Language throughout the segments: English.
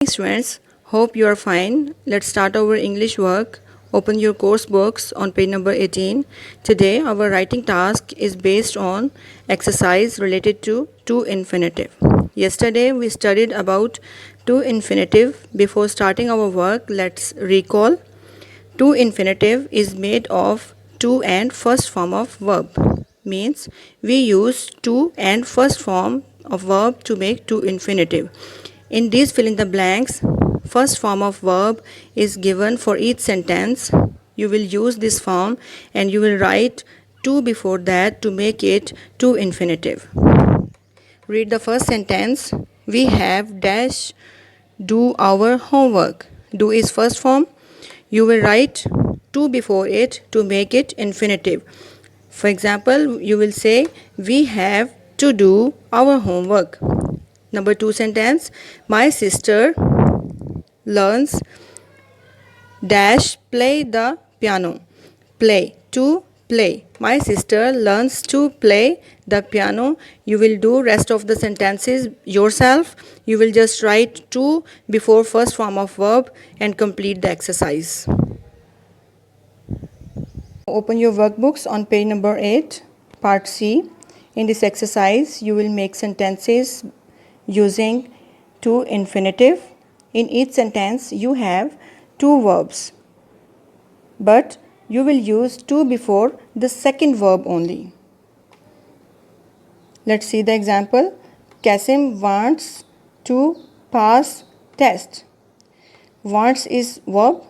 Thanks friends, hope you are fine. Let's start our English work. Open your course books on page number 18. Today our writing task is based on exercise related to infinitive. Yesterday we studied about to infinitive. Before starting our work, let's recall. To infinitive is made of to and first form of verb. Means we use to and first form of verb to make to infinitive. In these fill in the blanks, first form of verb is given for each sentence. You will use this form and you will write to before that to make it to infinitive. Read the first sentence. We have dash do our homework. Do is first form. You will write to before it to make it infinitive. For example, you will say we have to do our homework. Number 2 sentence. My sister learns dash play the piano. Play to play. My sister learns to play the piano. You will do rest of the sentences yourself. You will just write to before first form of verb and complete the exercise. Open your workbooks on page number 8, part C. In this exercise, you will make sentences using to infinitive. In each sentence, you have two verbs, but you will use to before the second verb only. Let's see the example. Kasim wants to pass test. Wants is verb,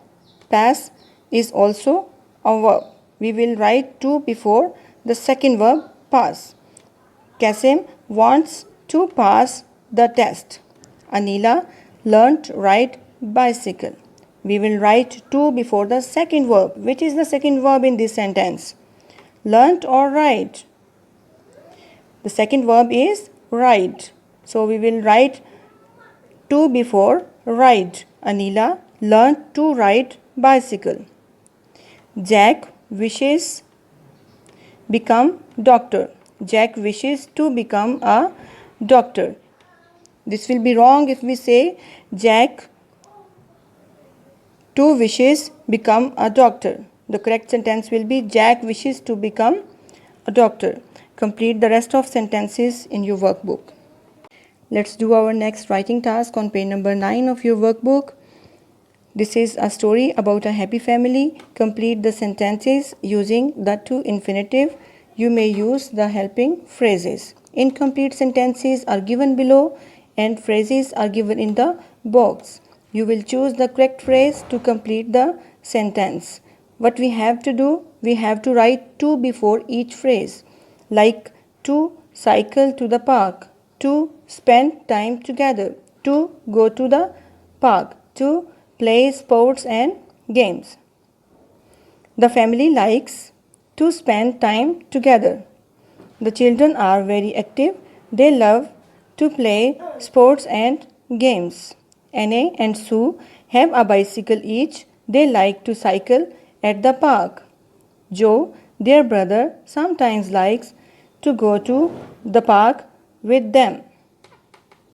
pass is also a verb. We will write to before the second verb pass. Kasim wants to pass the test. Anila learnt ride bicycle. We will write to before the second verb. Which is the second verb in this sentence? Learnt or ride? The second verb is ride. So we will write to before ride. Anila learnt to ride bicycle. Jack wishes become doctor. Jack wishes to become a doctor. This will be wrong if we say Jack to wishes become a doctor. The correct sentence will be Jack wishes to become a doctor. Complete the rest of sentences in your workbook. Let's do our next writing task on page number 9 of your workbook. This is a story about a happy family. Complete the sentences using the to infinitive. You may use the helping phrases. Incomplete sentences are given below and phrases are given in the box. You will choose the correct phrase to complete the sentence. What we have to do? We have to write to before each phrase, like to cycle to the park, to spend time together, to go to the park, to play sports and games. The family likes to spend time together. The children are very active. They love to play sports and games. Anne and Sue have a bicycle each. They like to cycle at the park. Joe, their brother, sometimes likes to go to the park with them.